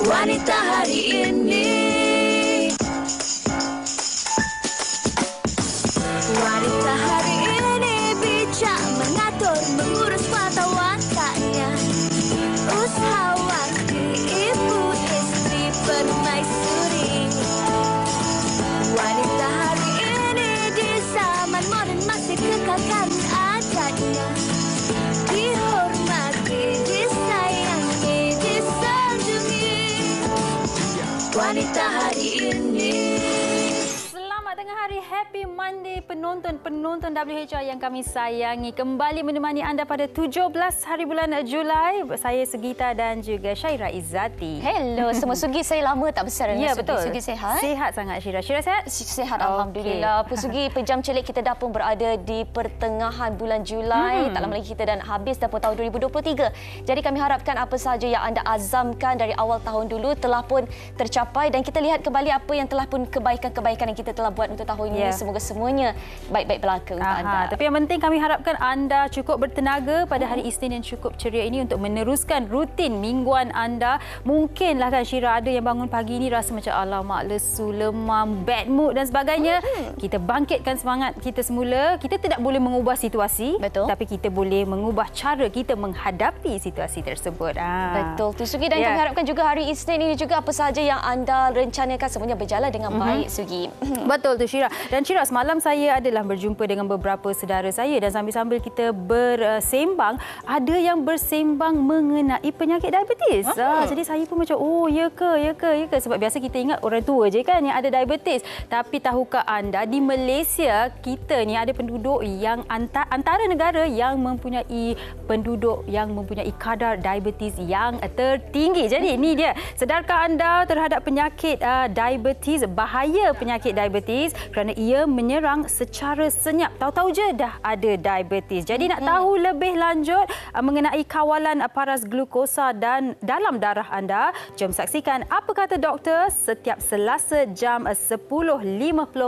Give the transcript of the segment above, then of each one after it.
Wanita hari ini. Wanita hari ini bijak mengatur, mengurus mata wataknya. Usahawati, ibu, istri, permaisuri. Wanita hari ini di zaman modern masih kekalkan adatnya. Dihormati, disayangi, disanjungi. Wanita hari ini. Selamat tengah hari, Happy Monday penonton WHR yang kami sayangi. Kembali menemani anda pada 17 hari bulan Julai. Saya Sugita dan juga Syaira Izzati. Hello semua. Sugi, saya lama tak bersara dengan Ya, Sugi. betul. Sugi sehat? Sehat sangat, Syaira. Syaira sehat? Sehat, Alhamdulillah. Puan Sugi, pejam celik kita dah pun berada di pertengahan bulan Julai. Tak lama lagi kita dah nak habis dah pun tahun 2023. Jadi kami harapkan apa sahaja yang anda azamkan dari awal tahun dulu telah pun tercapai, dan kita lihat kembali apa yang telah pun kebaikan-kebaikan yang kita telah buat untuk tahun ini. Semoga semuanya baik-baik berlaku untuk anda. Tapi yang penting kami harapkan anda cukup bertenaga pada hari Isnin yang cukup ceria ini untuk meneruskan rutin mingguan anda. Mungkinlah kan, Syira, ada yang bangun pagi ini rasa macam alamak, lesu, lemam, bad mood dan sebagainya. Kita bangkitkan semangat kita semula. Kita tidak boleh mengubah situasi, betul, tapi kita boleh mengubah cara kita menghadapi situasi tersebut. Betul tu, Sugi, dan kami harapkan juga hari Isnin ini juga apa sahaja yang anda rencanakan semuanya berjalan dengan baik, Sugi. Betul tu, Syira. Dan Syira, semalam saya adalah berjumpa dengan beberapa saudara saya, dan sambil-sambil kita bersembang, ada yang bersembang mengenai penyakit diabetes. Jadi saya pun macam, oh ya ke? Sebab biasa kita ingat orang tua je kan yang ada diabetes. Tapi tahukah anda, di Malaysia kita ni ada penduduk yang antara negara yang mempunyai penduduk yang mempunyai kadar diabetes yang tertinggi. Jadi ini dia, sedarkah anda terhadap penyakit diabetes, bahaya penyakit diabetes kerana ia menyerang secara senyap. Tahu-tahu je dah ada diabetes. Jadi nak tahu lebih lanjut mengenai kawalan paras glukosa dan dalam darah anda, jom saksikan apa kata doktor setiap Selasa jam 10.50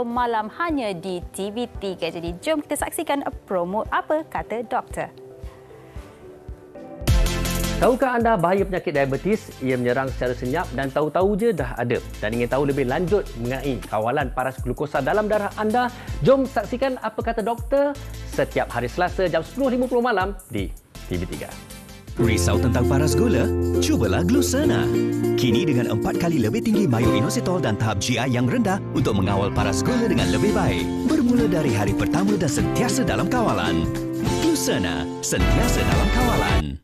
malam hanya di TV3. Jadi jom kita saksikan promo apa kata doktor. Tahukah anda bahaya penyakit diabetes? Ia menyerang secara senyap dan tahu-tahu je dah ada. Dan ingin tahu lebih lanjut mengenai kawalan paras glukosa dalam darah anda? Jom saksikan apa kata doktor setiap hari Selasa jam 10.50 malam di TV3. Risau tentang paras gula? Cubalah Glucerna. Kini dengan 4 kali lebih tinggi mayoinositol dan tahap GI yang rendah untuk mengawal paras gula dengan lebih baik. Bermula dari hari pertama dan sentiasa dalam kawalan. Glucerna, sentiasa dalam kawalan.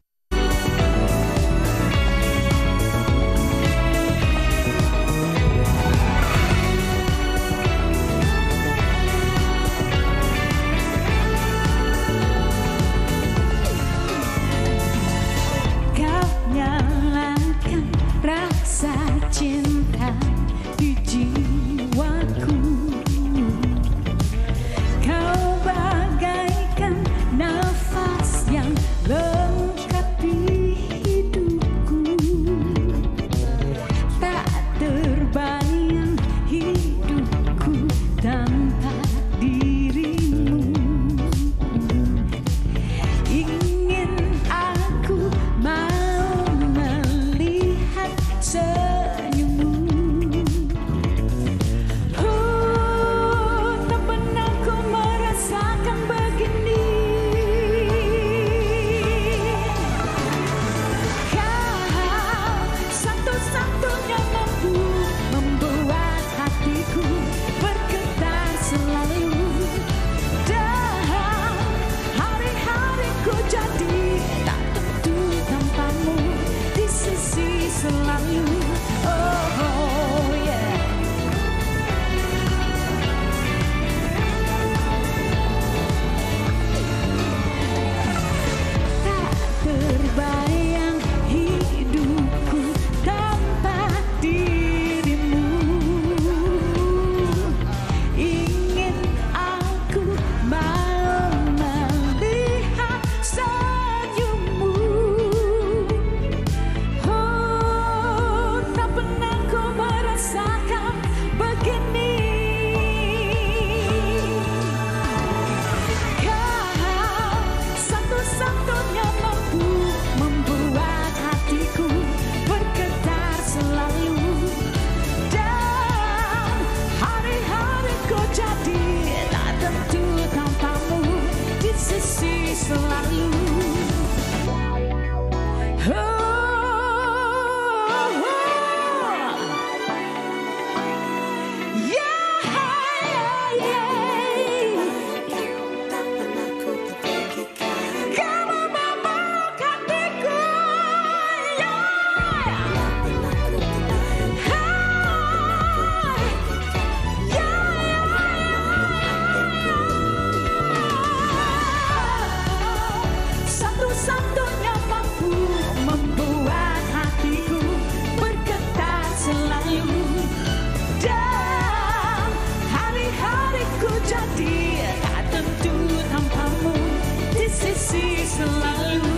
selalu.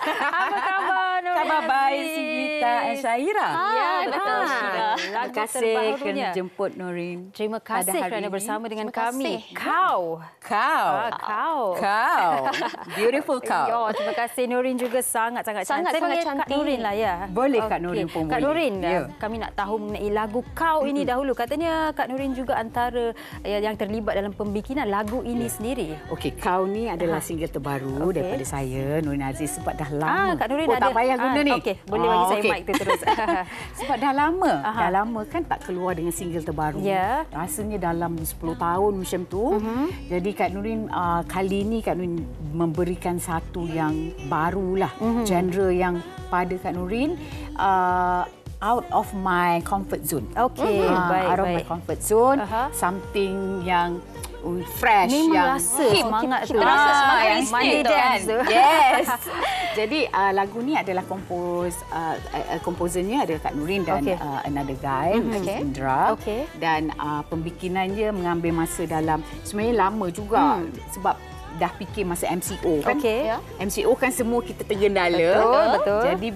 Apa khabar Nurin? Khabar baik si Gita dan Syaira. Ya, betul. Terima kasih kerana jemput Nurin. Terima kasih kerana bersama dengan kami. Kau. Kau. Beautiful kau. Ya, terima kasih Nurin juga sangat-sangat cantik. Saya panggil Kak Nurin lah ya. Boleh Kak Nurin pun Kak boleh. Nurin, Ya. kami nak tahu mengenai lagu Kau ini dahulu. Katanya Kak Nurin juga antara yang terlibat dalam pembikinan lagu ini sendiri. Okey, Kau ni adalah single terbaru daripada saya, Nurin Aziz, sebab dah lama. Kak Nurin tak ada. payah guna ni. Okey, boleh bagi saya mic tu terus. Sebab dah lama. Dah lama kan tak keluar dengan single terbaru. Ya. Rasanya dalam 10 tahun macam tu. Jadi Kak Nurin kali ni Kak Nurin memberikan satu yang barulah. Genre yang pada Kak Nurin out of my comfort zone. Okey, baik. Out of my comfort zone. Something yang fresh, Memang yang rasa semangat tu. Kita rasa semangat yang instant Monday tu dance tu. Yes. Jadi lagu ni adalah komposernya adalah Kak Nurin dan another guy, Indra. Okey. Dan pembikinannya mengambil masa dalam sebenarnya lama juga sebab dah fikir masa MCO kan. Okey. MCO kan semua kita tergendala. Betul. Jadi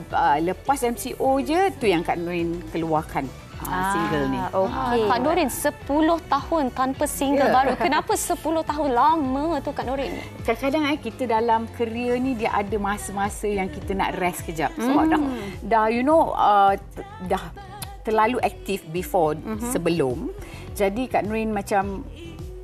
lepas MCO je tu yang Kak Nurin keluarkan single ni. Okey. Kak Nurin 10 tahun tanpa single baru. Kenapa 10 tahun lama tu Kak Nurin? Kadang-kadang kita dalam kerja ni dia ada masa-masa yang kita nak rest kejap. Sebab dah you know dah terlalu aktif before sebelum. Jadi Kak Nurin macam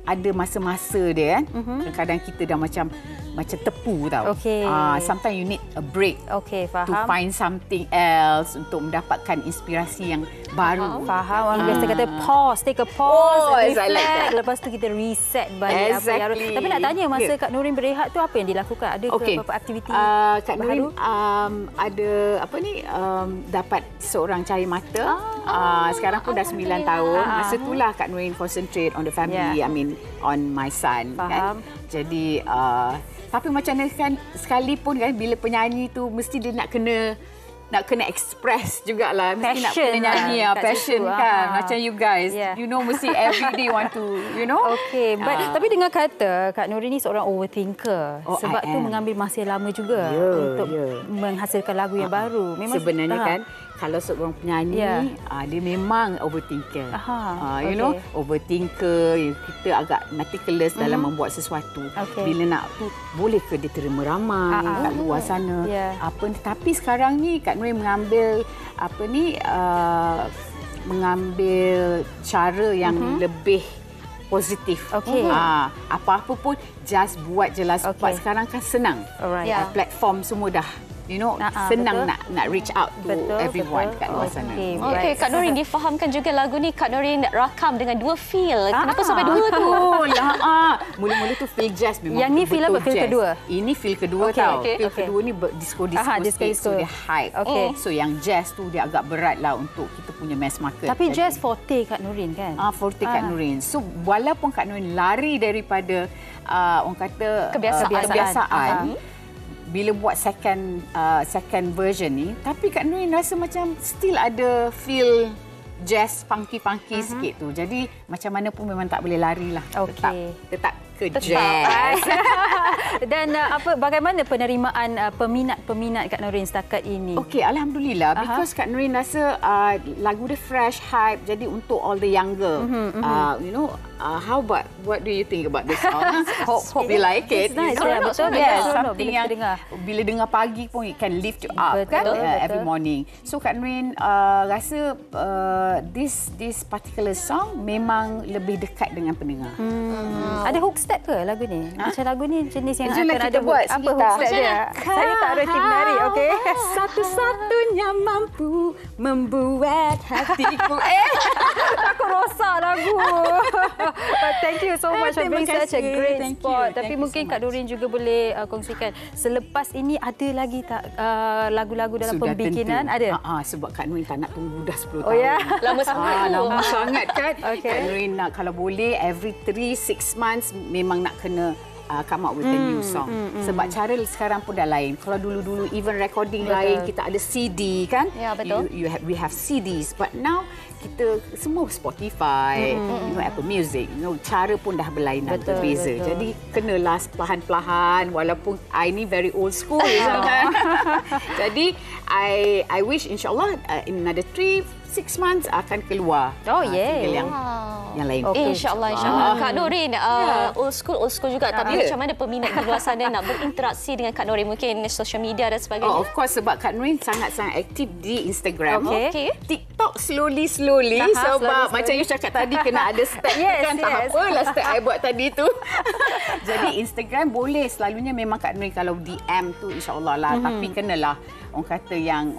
ada masa-masa dia kan. Kadang-kadang kita dah macam tepu tau. Okey. Sometimes you need a break. Okey, To faham. find something else untuk mendapatkan inspirasi yang baru. Faham. Orang biasa kata pause, take a pause, I like reflect. that. Lepas tu kita reset balik apa yang Exactly. Tapi nak tanya masa Kak Nurin berehat tu apa yang dilakukan? Ada ke apa aktiviti Kak Nurin ada dapat seorang cahaya mata. Sekarang pun dah 9 tahun. Masa itulah Kak Nurin concentrate on the family. I mean on my son. Faham. Kan? Jadi tapi macam mana kan sekalipun kan bila penyanyi tu mesti dia nak kena express jugalah. Mesti nak Passion kena nyanyi lah kat passion situ. kan. Macam you guys, Yeah. you know mesti every day want to, you know. Okey, tapi dengar kata Kak Nurin ni seorang overthinker. Oh, Sebab I tu am. mengambil masa lama juga Ya, untuk ya. menghasilkan lagu yang baru. Memang Sebenarnya kan kalau seorang penyanyi dia memang overthinker. You know, overthinker, kita agak meticulous dalam membuat sesuatu. Bila nak tu boleh ke dia terima ramai kat luar sana. Tapi sekarang ni Kak Nurin mengambil mengambil cara yang lebih positif. Apa-apa pun just buat je lah sebab sekarang kan senang. Platform semua dah senang nak reach out to everyone kat luar sana. Okey, Kak Nurin difahamkan juga lagu ni Kak Nurin rakam dengan 2 feel. Kenapa sampai 2 tu? Mula-mula tu feel jazz memang. Yang ni feel apa? Feel jazz. kedua? Ini feel kedua tau. Feel kedua ni disco sikit, so dia hype. So yang jazz tu dia agak berat lah untuk kita punya mass market. Tapi jazz forte Kak Nurin kan? Forte Kak Nurin. So walaupun Kak Nurin lari daripada orang kata kebiasaan. Bila buat second version ni, tapi Kak Nurin rasa macam still ada feel jazz funky sikit tu. Jadi macam mana pun memang tak boleh lari lah. Tetap ke jazz. Dan bagaimana penerimaan peminat Kak Nurin setakat ini? Okey, alhamdulillah because Kak Nurin rasa lagu dia fresh, hype. Jadi untuk all the younger, you know, how about, what do you think about this song? Hope you like it. It's nice. Yeah, Betul. yes, Seronok something bila yang kita dengar. bila dengar pagi pun it can lift you up Betul, kan betul. every morning. So Kak Nurin rasa this particular song memang lebih dekat dengan pendengar. Ada hook step ke lagu ni? Macam lagu ni jenis yang Jomlah akan kita ada buat apa sekitar. hook step dia? Saya tak reti menari, okey? Satu-satunya mampu membuat hatiku. Takut rosak lagu. Thank you so much for Terima being such a kasih. great Thank you. spot. Thank Tapi you mungkin so Kak much. Doreen juga boleh kongsikan selepas ini ada lagi tak lagu-lagu dalam Sudah pembikinan? tentu. Ada? Sebab Kak Nurin tak nak tunggu dah 10 tahun. Oh ya? Lama sangat tu. Lama sangat kan. Okey. Kak Nurin nak kalau boleh every 3-6 months memang nak kena come up with a new song. Sebab cara sekarang pun dah lain. Kalau dulu-dulu even recording lain, kita ada CD kan? Ya, betul. We have CDs. But now kita semua Spotify, Apple Music. Cara pun dah berlainan, Betul, berbeza. betul. Jadi kenalah perlahan-lahan walaupun I ni very old school kan. Jadi I wish insyaAllah in another 3-6 months akan keluar single yang lain. Okey. InsyaAllah. Kak Doreen, old school juga. Tapi macam mana peminat di luar sana nak berinteraksi dengan Kak Doreen? Mungkin social media dan sebagainya. Of course, sebab Kak Nurin sangat-sangat aktif di Instagram. Okey. TikTok slowly Aha, sebab slowly. macam you cakap tadi kena ada step kan. Tak apalah step I buat tadi tu. Jadi Instagram boleh, selalunya memang Kak Nurin kalau DM tu insya-Allah lah, tapi kenalah orang kata yang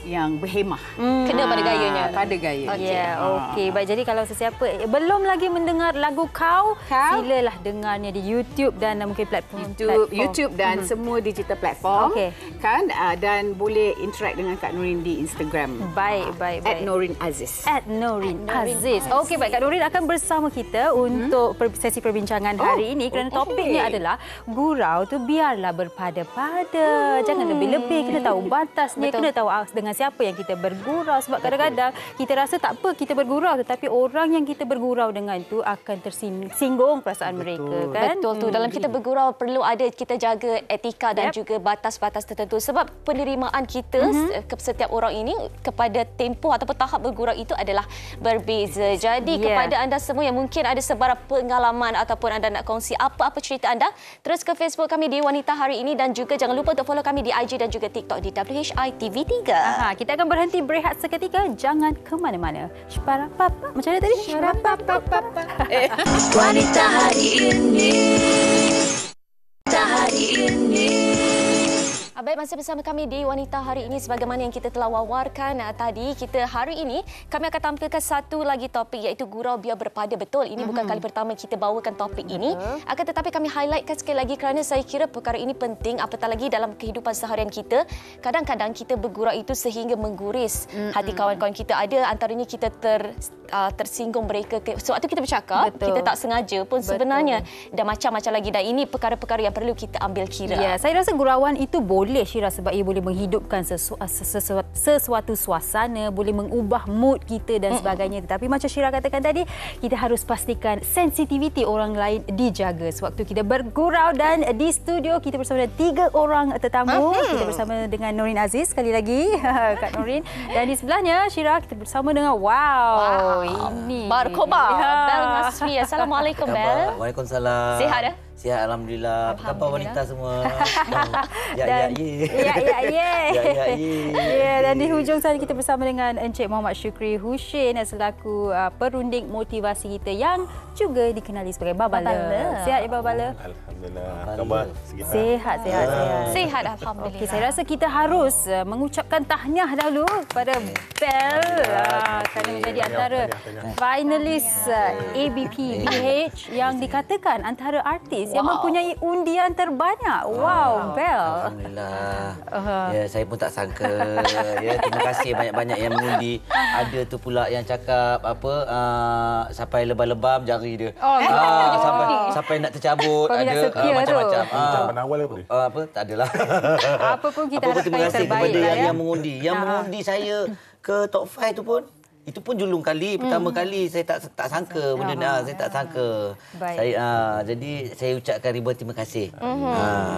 yang berhemah. Kena pada gayanya. Pada gaya. Ya, okey. Baik, jadi kalau sesiapa belum lagi mendengar lagu Kau, silalah dengarnya di YouTube dan mungkin platform YouTube dan semua digital platform. Okey. Kan dan boleh interact dengan Kak Nurin di Instagram. Baik. @Norin Aziz. @Norin Aziz. Okey, baik. Kak Doreen akan bersama kita untuk sesi perbincangan hari ini kerana topiknya adalah gurau tu biarlah berpada-pada. Jangan lebih-lebih. Kena tahu batasnya, kena tahu dengan siapa yang kita bergurau. Sebab kadang-kadang kita rasa tak apa kita bergurau, tetapi orang yang kita bergurau dengan tu akan tersinggung perasaan mereka kan. Betul tu. Dalam kita bergurau perlu ada kita jaga etika dan juga batas-batas tertentu. Sebab penerimaan kita setiap orang ini kepada tempoh ataupun tahap bergurau itu adalah berbeza. Jadi kepada anda semua yang mungkin ada sebarang pengalaman ataupun anda nak kongsi apa-apa cerita anda, terus ke Facebook kami di Wanita Hari Ini dan juga jangan lupa untuk follow kami di IG dan juga TikTok di WHITV3. Kita akan berhenti berehat seketika. Jangan ke mana-mana. Shparapapa. Macam mana tadi? Shparapapa. Wanita Hari Ini. Wanita Hari Ini. Baik, masih bersama kami di Wanita Hari Ini. Sebagaimana yang kita telah wawarkan tadi, kita hari ini kami akan tampilkan satu lagi topik iaitu gurau biar berpada. Betul, ini bukan kali pertama kita bawakan topik ini. Akan tetapi kami highlightkan sekali lagi kerana saya kira perkara ini penting, apatah lagi dalam kehidupan seharian kita. Kadang-kadang kita bergurau itu sehingga mengguris hati kawan-kawan kita. Ada antaranya kita tersinggung mereka. Sewaktu kita bercakap, kita tak sengaja pun sebenarnya dah macam-macam lagi. Dan ini perkara-perkara yang perlu kita ambil kira. Ya, saya rasa gurauan itu boleh Syira sebab ia boleh menghidupkan sesuatu suasana, boleh mengubah mood kita dan sebagainya. Tetapi macam Syira katakan tadi, kita harus pastikan sensitiviti orang lain dijaga sewaktu kita bergurau. Dan di studio kita bersama dengan 3 orang tetamu. Kita bersama dengan Norin Aziz sekali lagi, Kak Norin. Dan di sebelahnya Syira kita bersama dengan ini Barkoba, Bel Masri. Assalamualaikum Bel. Waalaikumsalam. Sihat dah? Sihat, Alhamdulillah. Apa khabar wanita semua? Dan di hujung sana kita bersama dengan Encik Muhammad Syukri Husin selaku perunding motivasi kita yang juga dikenali sebagai Babala. Sihat ya Babala? Alhamdulillah. Khabar sekitar? Sihat, Alhamdulillah. Okey, saya rasa kita harus mengucapkan tahniah dahulu kepada Bel kerana menjadi antara finalis ABP BH yang dikatakan antara artis yang mempunyai undian terbanyak. Wow, Bel. Alhamdulillah. Ya, saya pun tak sangka. Ya, terima kasih banyak-banyak yang mengundi. Ada tu pula yang cakap sampai lebam-lebam jari dia. Sampai nak tercabut. Ada macam-macam. Penawal apa dia? Tak adalah. Apa pun kita harapkan terima yang kasih terbaik kepada lah, yang mengundi. Yang mengundi saya ke top 5 tu pun itu pun julung kali. Pertama kali saya tak sangka benda ni. Saya tak sangka. Baik. Jadi saya ucapkan ribuan terima kasih.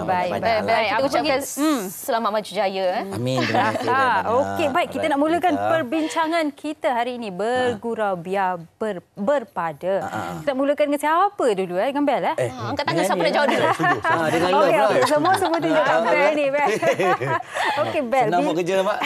Baik. Kita ucapkan selamat maju jaya. Amin. Terima kasih. Okey, baik. Kita nak mulakan perbincangan kita hari ini. Bergurau biar berpada. Kita mulakan dengan siapa dulu? Dengan Bel? Angkat tangan siapa nak jawab dulu. Dengan Love lah. Semua tunjuk kat Bel ni. Okey, Bel. Senang buat kerja, Mak.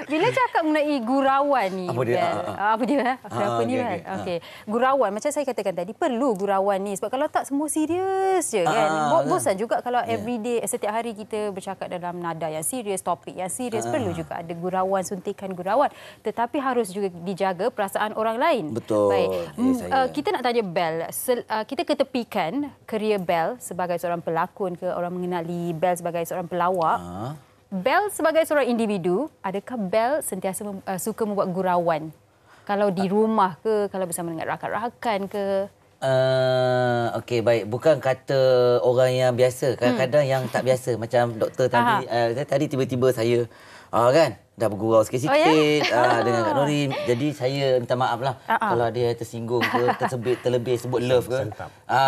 Bila cakap mengenai gurauan ni, Apa dia? Bel. Apa dia? Apa ni, Bel? Okey. Gurauan, macam saya katakan tadi, perlu gurauan ni. Sebab kalau tak, semua serius je kan. Bosan juga kalau everyday, setiap hari kita bercakap dalam nada yang serius, topik yang serius. Perlu juga ada gurauan, suntikan gurauan. Tetapi harus juga dijaga perasaan orang lain. Betul. Baik. Kita nak tanya Bel. Kita ketepikan kerjaya Bel sebagai seorang pelakon ke, orang mengenali Bel sebagai seorang pelawak. Bel sebagai seorang individu, adakah Bel sentiasa suka membuat gurauan? Kalau di rumah ke, kalau bersama dengan rakan-rakan ke? Okey, baik. Bukan kata orang yang biasa. Kadang-kadang yang tak biasa. Macam doktor tadi. Tadi tiba-tiba saya kan dah bergurau sikit-sikit dengan Kak Norin. Jadi saya minta maaf lah kalau dia tersinggung ke, terlebih sebut love ke.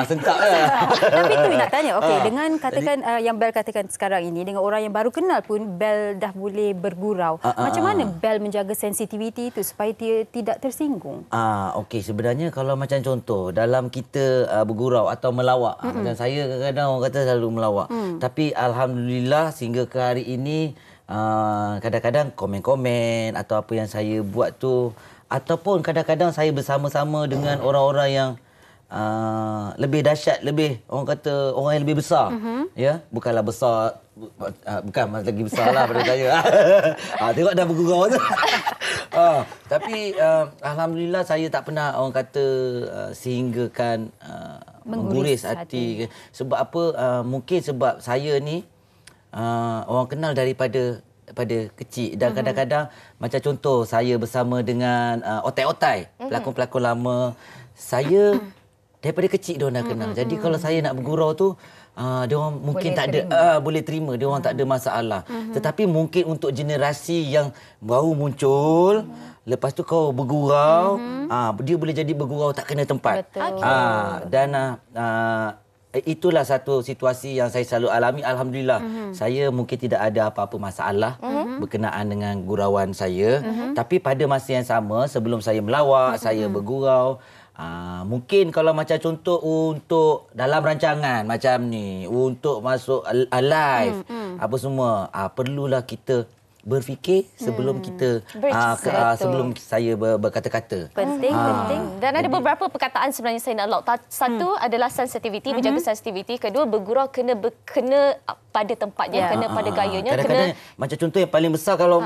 Sentap lah. Tapi itu nak tanya. Okey, dengan katakan yang Bel katakan sekarang ini, dengan orang yang baru kenal pun Bel dah boleh bergurau. Macam mana Bel menjaga sensitiviti itu supaya dia tidak tersinggung? Okey, sebenarnya kalau macam contoh dalam kita bergurau atau melawak, macam saya kadang-kadang orang kata selalu melawak. Tapi alhamdulillah sehingga ke hari ini kadang-kadang komen-komen atau apa yang saya buat tu, ataupun kadang-kadang saya bersama-sama dengan orang-orang yang lebih dahsyat, lebih orang kata orang yang lebih besar. Ya, bukanlah besar, bukan lagi besar lah pada saya. Tengok dah bergurau tu. Tapi alhamdulillah saya tak pernah orang kata sehinggakan mengguris hati. Sebab apa? Mungkin sebab saya ni orang kenal daripada kecil, dan kadang-kadang macam contoh saya bersama dengan otai-otai, pelakon-pelakon lama. Saya daripada kecil dia orang dah kenal. Jadi kalau saya nak bergurau tu dia orang mungkin tak ada boleh terima, dia orang tak ada masalah. Tetapi mungkin untuk generasi yang baru muncul, lepas tu kau bergurau, dia boleh jadi bergurau tak kena tempat. Dan itulah satu situasi yang saya selalu alami. Alhamdulillah, saya mungkin tidak ada apa-apa masalah berkenaan dengan gurauan saya. Tapi pada masa yang sama, sebelum saya melawak, saya bergurau. Mungkin kalau macam contoh untuk dalam rancangan macam ni, untuk masuk live, apa semua, perlulah kita berfikir sebelum kita sebelum saya berkata-kata. Penting. Dan ada beberapa perkataan sebenarnya saya nak lock. Satu adalah sensitivity, menjaga sensitivity. Kedua, bergurau kena pada tempatnya, kena pada gayanya. Kadang-kadang macam contoh yang paling besar kalau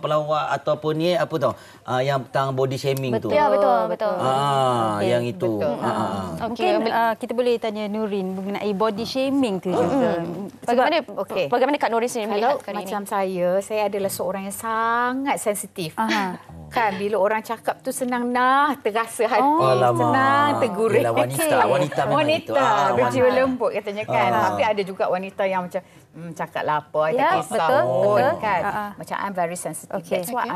pelawak ataupun ni apa tahu, yang tentang body shaming tu. Betul. Yang itu. Mungkin kita boleh tanya Nurin mengenai body shaming tu juga. Bagaimana Kak Norin sendiri melihat kali ini? Macam saya adalah seorang yang sangat sensitif. Kan bila orang cakap tu senang terasa hati, senang tergurih. Wanita berjiwa lembut katanya kan. Tapi ada juga wanita yang macam cakap lapar, tak kisah kan. Macam I'm very sensitive. That's why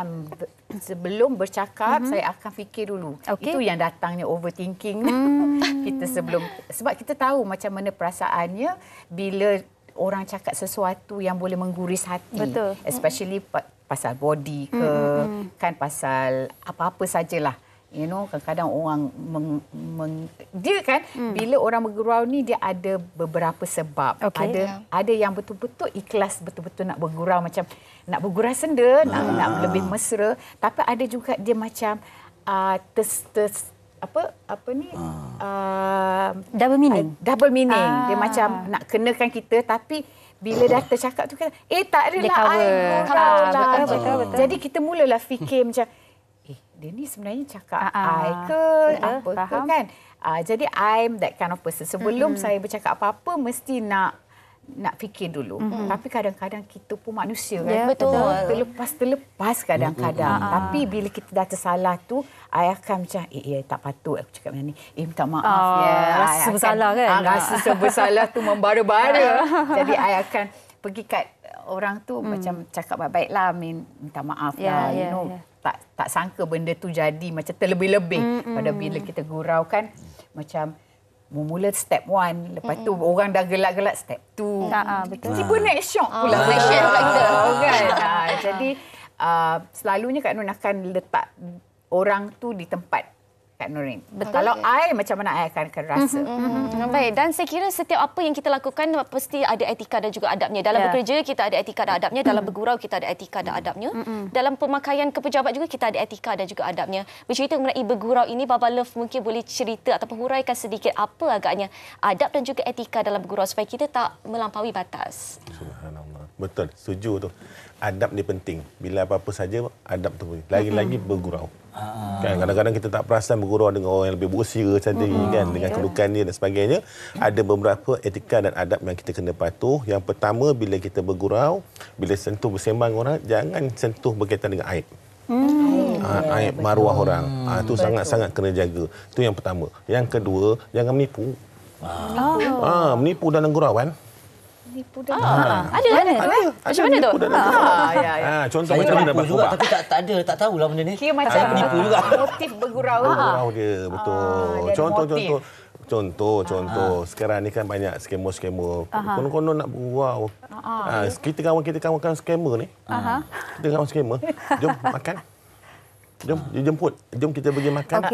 sebelum bercakap saya akan fikir dulu. Itu yang datangnya overthinking. Kita sebab kita tahu macam mana perasaannya bila orang cakap sesuatu yang boleh mengguris hati. Betul. Especially pasal body ke, kan pasal apa-apa sajalah. You know, kadang-kadang orang dia kan bila orang bergurau ni dia ada beberapa sebab. Ada yang betul-betul ikhlas, betul-betul nak bergurau, macam nak bergurau senda, nak lebih mesra, tapi ada juga dia macam double meaning. Dia macam nak kenakan kita, tapi bila dah tercakap tu kan tak adalah betul. Jadi kita mulalah fikir macam dia ni sebenarnya cakap I ke apa ke kan. Jadi I'm that kind of person. Sebelum saya bercakap apa-apa mesti nak fikir dulu. Tapi kadang-kadang kita pun manusia kan. Betul. Terlepas kadang-kadang. Tapi bila kita dah tersalah tu, I akan macam tak patut aku cakap macam ni. Minta maaf rasa bersalah kan. Rasa bersalah tu membara-bara. Jadi I akan pergi kat orang tu macam cakap baik-baiklah, minta maaf lah, tak sangka benda tu jadi macam terlebih-lebih pada bila kita gurau kan, macam mula step 1, lepas tu orang dah gelak-gelak step 2. Betul. Tiba next shock pula. Kan? Jadi selalunya Kak Nur akan letak orang tu di tempat Kak Nurin. Kalau I, macam mana I akan rasa. Baik, dan saya kira setiap apa yang kita lakukan pasti ada etika dan juga adabnya. Dalam bekerja kita ada etika dan adabnya, dalam bergurau kita ada etika dan adabnya. Dalam pemakaian ke pejabat juga kita ada etika dan juga adabnya. Bercerita mengenai bergurau ini, Baba Love mungkin boleh cerita ataupun huraikan sedikit apa agaknya adab dan juga etika dalam bergurau supaya kita tak melampaui batas. Subhanallah. Betul, setuju tu. Adab ni penting. Bila apa-apa saja adab tu. Lagi-lagi bergurau. Kan kadang-kadang kita tak perasan bergurau dengan orang yang lebih berusia tadi kan, dengan kedudukan dia dan sebagainya. Ada beberapa etika dan adab yang kita kena patuh. Yang pertama, bila kita bergurau, bila sentuh bersembang orang, jangan sentuh berkaitan dengan aib. Aib maruah orang. Itu sangat-sangat kena jaga. Itu yang pertama. Yang kedua, jangan menipu. Menipu dalam gurauan. Ada. Macam mana tu? Contoh macam mana dapat juga, tapi tak tahulah benda ni. Kira macam menipu juga. Motif bergurau. Bergurau dia, betul. Contoh. Sekarang ni kan banyak skema-skema. Konon-konon nak bergurau. Kita kawan skema ni. Kita kawan skema. Jom makan. Jom jemput. Jom kita pergi makan.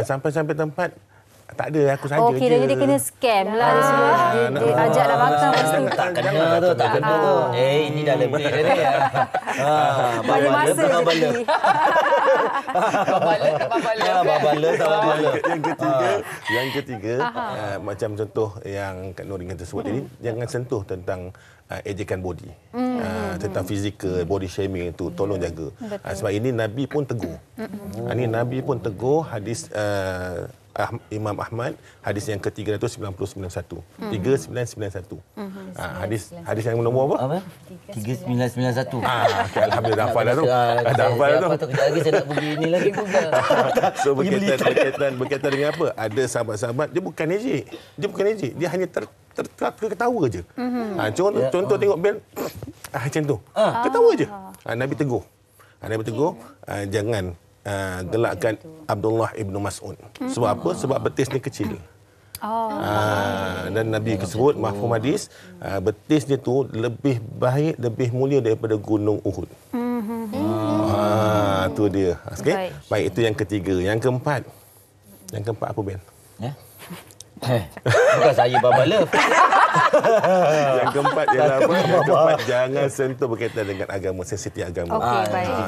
Sampai tempat. Tak ada, aku saja je. Kiranya dia kena scam lah. Dia ajak dah makan pasti. Tak kena tu. Ini dah lebih dah ni. Banyak masa je. Babala. Yang ketiga, macam contoh yang Kak Nurin kata sebut tadi, jangan sentuh tentang ejekan body. Tentang fizikal, body shaming itu tolong jaga. Sebab ini Nabi pun tegur. Hadis Imam Ahmad, hadis yang ke-391. 3991. Hadis yang nombor apa? 3991. Alhamdulillah hafal dah tu. Dah hafal dah tu. Kejap lagi saya nak pergi ni lagi juga. So berkaitan dengan apa? Ada sahabat-sahabat, dia bukan ejek. Dia hanya terketawa je. Contoh tengok bel macam tu. Ketawa je. Nabi tegur. Jangan gelakkan Abdullah ibnu Mas'ud. Sebab apa? Sebab betis ni kecil. Dan Nabi sebut mafhum hadis, betis dia tu lebih baik, lebih mulia daripada gunung Uhud. Tu dia. Okay? Baik, itu yang ketiga. Yang keempat apa, Ben? Bukan saya Baba Love. Yang keempat ialah apa? Yang keempat, jangan sentuh berkaitan dengan agama, sensitif agama.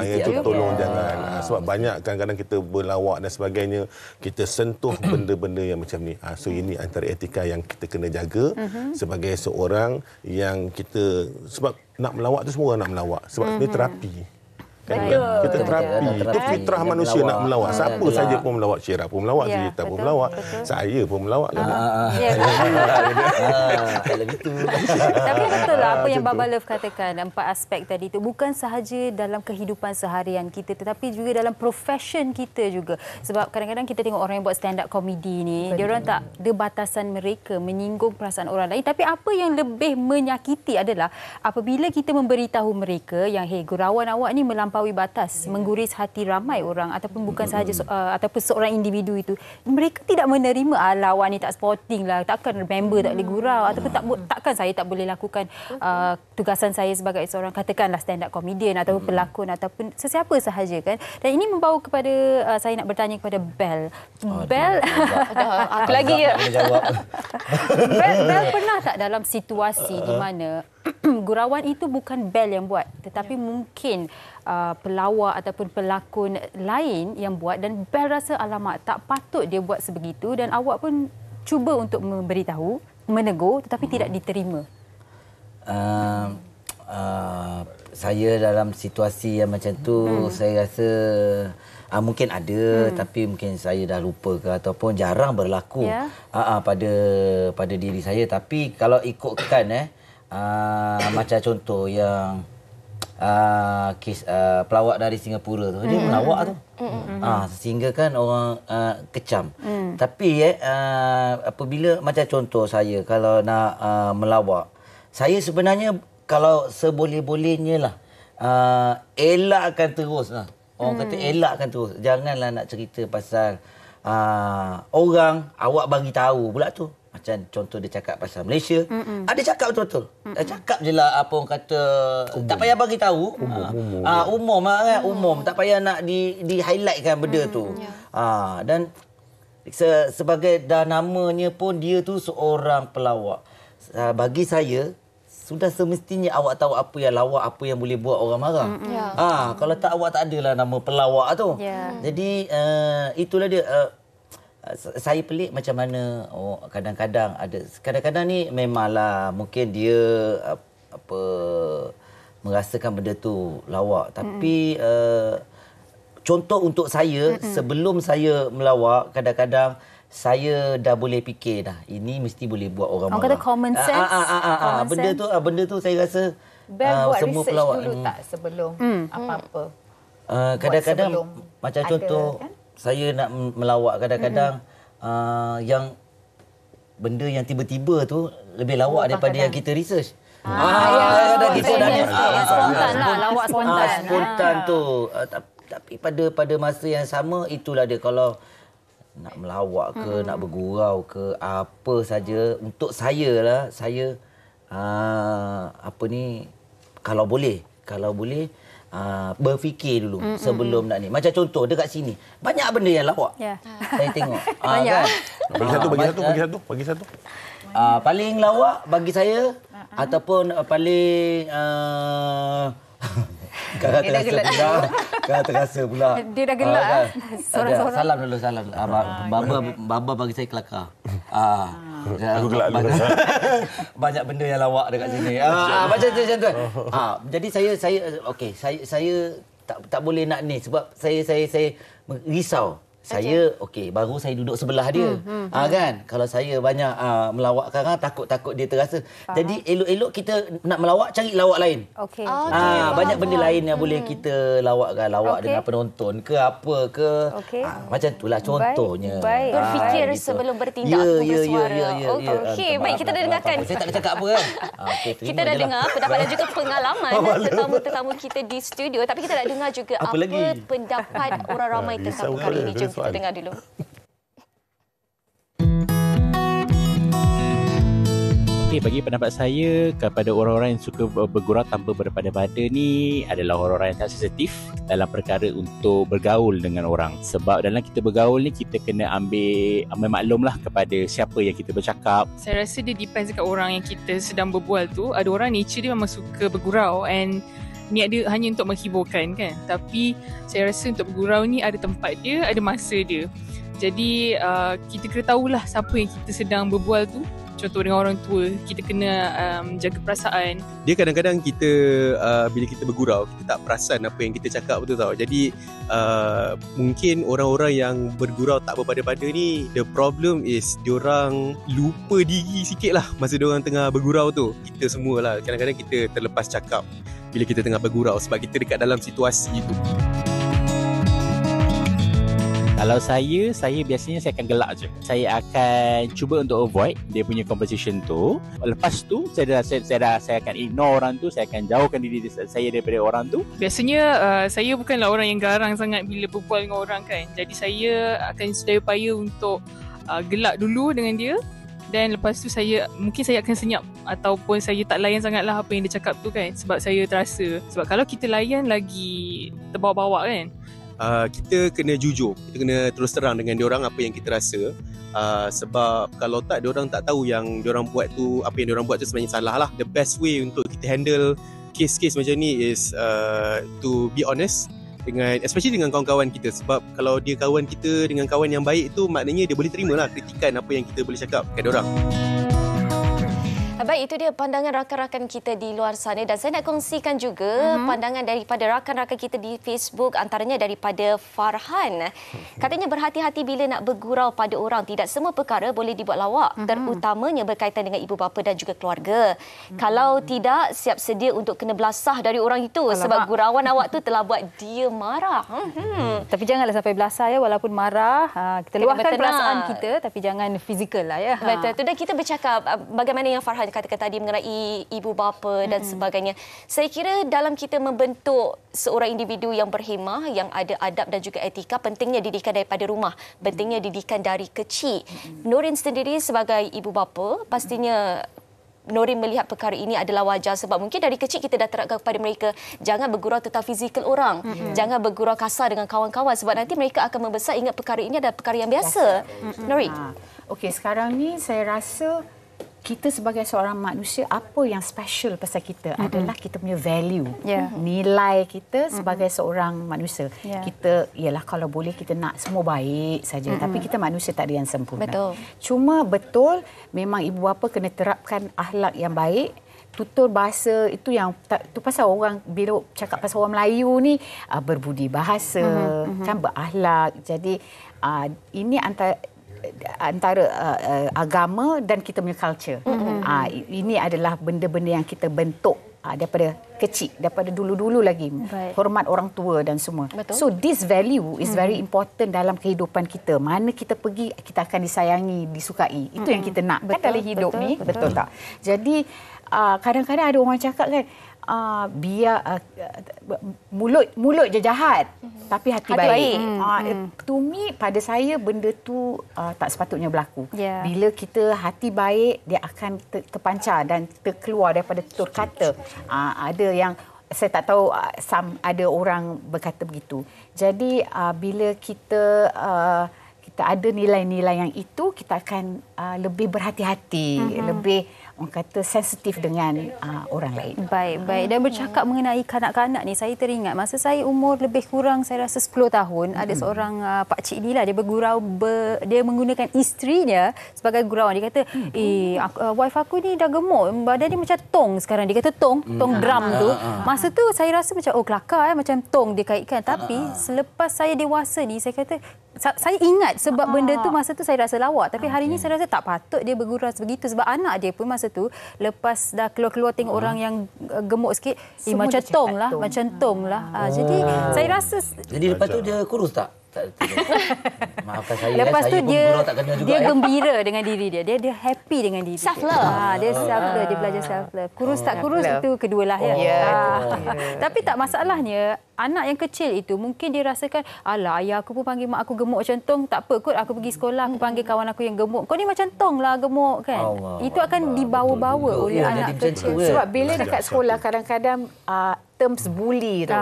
Itu tolong jangan. Sebab banyak kadang-kadang kita berlawak dan sebagainya, kita sentuh benda-benda yang macam ni. So ini antara etika yang kita kena jaga sebagai seorang yang kita, sebab nak melawak tu semua orang nak melawak. Sebab ini terapi. Kita terapi. Itu fitrah manusia nak melawak. Siapa saja pun melawak. Syirah pun melawak, Zita pun melawak. Saya pun melawak. Tapi betul lah apa yang Baba Love katakan, 4 aspek tadi itu bukan sahaja dalam kehidupan seharian kita, tetapi juga dalam profession kita juga. Sebab kadang-kadang kita tengok orang yang buat stand up comedy ni, dia orang tak ada batasan mereka menyinggung perasaan orang lain. Tapi apa yang lebih menyakiti adalah apabila kita memberitahu mereka yang gurauan awak ni melampaui batas, mengguris hati ramai orang ataupun bukan sahaja ataupun seorang individu itu, mereka tidak menerima lawan ni tak sporting lah, takkan member tak boleh gurau ataupun takkan saya tak boleh lakukan tugasan saya sebagai seorang katakanlah stand up comedian ataupun pelakon ataupun sesiapa sahaja kan. Dan ini membawa kepada saya nak bertanya kepada Bel. Aku lagi ya. Bel pernah tak dalam situasi di mana gurauan itu bukan Bel yang buat, tetapi mungkin pelawak ataupun pelakon lain yang buat dan Bel rasa alamak tak patut dia buat sebegitu dan awak pun cuba untuk memberitahu, menegur tetapi tidak diterima? Saya dalam situasi yang macam tu, saya rasa mungkin ada tapi mungkin saya dah lupa ke ataupun jarang berlaku pada diri saya. Tapi kalau ikutkan macam contoh yang kes pelawak dari Singapura tu, dia melawak tu. Sehingga kan orang kecam. Tapi apabila macam contoh saya kalau nak melawak, saya sebenarnya kalau seboleh-bolehnya lah, elakkan terus lah. Orang kata elakkan terus. Janganlah nak cerita pasal orang, awak bagi tahu pula tu. Macam contoh dia cakap pasal Malaysia. Ada cakap betul-betul. Cakap je lah apa orang kata. Tak payah bagi tahu. Umum lah kan. Umum. Tak payah nak di-highlightkan benda tu. Dan sebagai dah namanya pun dia tu seorang pelawak. Bagi saya, sudah semestinya awak tahu apa yang lawak, apa yang boleh buat orang marah. Kalau tak, awak tak adalah nama pelawak tu. Jadi itulah dia. Saya pelik macam mana kadang-kadang ni memanglah mungkin dia merasakan benda tu lawak, tapi contoh untuk saya, sebelum saya melawak, kadang-kadang saya dah boleh fikir dah, ini mesti boleh buat orang marah. Orang kata common sense. Benda tu saya rasa buat semua research pelawak dulu tak sebelum apa-apa. Kadang-kadang macam ada, contoh kan? Saya nak melawak, kadang-kadang yang benda yang tiba-tiba tu lebih lawak daripada yang kita research. Kita spontan lah, lawak spontan. Spontan tu. Tapi pada masa yang sama, itulah dia, kalau nak melawak ke, nak bergurau ke, apa saja, untuk saya lah, saya kalau boleh berfikir dulu sebelum nak ni. Macam contoh dekat sini, banyak benda yang lawak. Saya tengok. Banyak. Bagi satu. Paling lawak bagi saya ataupun paling Kan terasa pula. Dia dah gelak. Kan? Salam dulu. Baba bagi saya kelakar. Aku gelak dulu. Banyak benda yang lawak dekat sini. Macam tu. Jadi saya tak boleh nak ni sebab saya risau. Saya baru saya duduk sebelah dia. Kan? Kalau saya banyak melawakkan, takut dia terasa. Jadi elok-elok kita nak melawak, cari lawak lain. Banyak benda lain yang boleh kita lawakkan. Lawak dengan penonton ke apa ke. Macam itulah contohnya. Berfikir gitu. sebelum bertindak, bersuara. Okey, baik, kita dah dengarkan. Saya tak cakap apa kan. Kita dah dengar pendapat dan juga pengalaman tetamu-tetamu kita di studio. Tapi kita nak dengar juga apa pendapat orang ramai tentang perkara ini. Jom kita dengar dulu. Bagi pendapat saya, kepada orang-orang yang suka bergurau tanpa berpada-pada ni adalah orang-orang yang tak sensitif dalam perkara untuk bergaul dengan orang. Sebab dalam kita bergaul ni, kita kena ambil maklumlah kepada siapa yang kita bercakap. Saya rasa dia depends dekat orang yang kita sedang berbual tu. Ada orang nature dia memang suka bergurau and niat dia hanya untuk menghiburkan kan. Tapi saya rasa untuk bergurau ni ada tempat dia, ada masa dia. Jadi kita kena tahulah siapa yang kita sedang berbual tu. Contoh dengan orang tua, kita kena jaga perasaan. Dia kadang-kadang kita bila kita bergurau, kita tak perasan apa yang kita cakap betul tau. Jadi mungkin orang-orang yang bergurau tak berpada-pada ni, the problem is diorang lupa diri sikit lah masa diorang tengah bergurau tu. Kita semualah kadang-kadang kita terlepas cakap bila kita tengah bergurau sebab kita dekat dalam situasi itu. Kalau saya biasanya saya akan gelak je. Saya akan cuba untuk avoid dia punya conversation tu. Lepas tu saya akan ignore orang tu, saya akan jauhkan diri saya daripada orang tu. Biasanya saya bukanlah orang yang garang sangat bila berbual dengan orang kan. Jadi saya akan sedaya upaya untuk gelak dulu dengan dia. Dan lepas tu mungkin saya akan senyap ataupun saya tak layan sangatlah apa yang dia cakap tu kan. Sebab saya terasa. Sebab kalau kita layan lagi terbawa-bawa kan. Kita kena jujur, kita kena terus terang dengan diorang apa yang kita rasa. Sebab kalau tak, diorang tak tahu yang diorang buat tu, apa yang diorang buat tu sebenarnya salah lah. The best way untuk kita handle case-case macam ni is to be honest dengan, especially dengan kawan-kawan kita. Sebab kalau dia kawan kita dengan kawan yang baik tu, maknanya dia boleh terima lah kritikan apa yang kita boleh cakap kat diorang. Baik, itu dia pandangan rakan-rakan kita di luar sana dan saya nak kongsikan juga pandangan daripada rakan-rakan kita di Facebook, antaranya daripada Farhan. Katanya berhati-hati bila nak bergurau pada orang. Tidak semua perkara boleh dibuat lawak, terutamanya berkaitan dengan ibu bapa dan juga keluarga. Kalau tidak, siap sedia untuk kena belasah dari orang itu. Sebab gurauan awak tu telah buat dia marah. Tapi janganlah sampai belasah ya, walaupun marah. Kita luahkan perasaan kita, tapi jangan fizikal lah ya. Betul. Tu dah kita bercakap bagaimana yang Farhan yang katakan tadi mengenai ibu bapa dan sebagainya. Saya kira dalam kita membentuk seorang individu yang berhemah, yang ada adab dan juga etika, pentingnya didikan daripada rumah, pentingnya didikan dari kecil. Nurin sendiri sebagai ibu bapa, pastinya Nurin melihat perkara ini adalah wajar sebab mungkin dari kecil kita dah terapkan kepada mereka jangan bergurau tentang fizikal orang, jangan bergurau kasar dengan kawan-kawan sebab nanti mereka akan membesar ingat perkara ini adalah perkara yang biasa. Nurin. Okey, sekarang ni saya rasa kita sebagai seorang manusia, apa yang special pasal kita adalah kita punya value, nilai kita sebagai seorang manusia. Kita, ialah kalau boleh kita nak semua baik saja, tapi kita manusia tak ada yang sempurna. Betul. Cuma betul, memang ibu bapa kena terapkan akhlak yang baik, tutur bahasa itu yang tu pasal orang bila cakap pasal orang Melayu ni berbudi bahasa, kan berakhlak. Jadi ini antara agama dan kita punya culture. Ini adalah benda-benda yang kita bentuk daripada kecil, daripada dulu-dulu lagi. Hormat orang tua dan semua. Betul. So this value is very important dalam kehidupan kita. Mana kita pergi, kita akan disayangi, disukai. Itu yang kita nak kan dalam hidup ni. Betul tak? Jadi kadang-kadang ada orang cakap kan, biar mulut je jahat tapi hati baik. To me, pada saya benda tu tak sepatutnya berlaku. Bila kita hati baik, dia akan terpancar dan terkeluar daripada tutur kata. Ada yang saya tak tahu, ada orang berkata begitu. Jadi bila kita ada nilai-nilai yang itu, kita akan lebih berhati-hati, lebih orang kata sensitif dengan orang lain. Baik. Dan bercakap mengenai kanak-kanak ni, saya teringat masa saya umur lebih kurang saya rasa 10 tahun, ada seorang pakcik ni lah, dia bergurau, dia menggunakan isterinya sebagai gurauan. Dia kata, wife aku ni dah gemuk, badan dia macam tong sekarang. Dia kata tong drum tu. Masa tu saya rasa macam, kelakar macam tong dia kaitkan. Tapi selepas saya dewasa ni, saya kata, saya ingat sebab benda tu masa tu saya rasa lawak. Tapi hari ni saya rasa tak patut dia bergurau sebegitu sebab anak dia pun masa tu lepas dah keluar-keluar tengok orang yang gemuk sikit, macam tong lah. Jadi saya rasa, jadi lepas tu dia kurus tak? Maafkan saya. Lepas tu dia juga, gembira dengan diri dia. Dia happy dengan diri self love. Dia self love, dia belajar self love. Kurus tak kurus itu kedualah ya. Tapi tak masalahnya, anak yang kecil itu mungkin dia rasakan, alah ayah aku pun panggil mak aku gemuk macam tong, tak apa kot aku pergi sekolah aku panggil kawan aku yang gemuk. Kau ni macam tong lah gemuk kan. Itu akan dibawa-bawa oleh anak kecil. Sebab bila dekat sekolah kadang-kadang terms bully tu.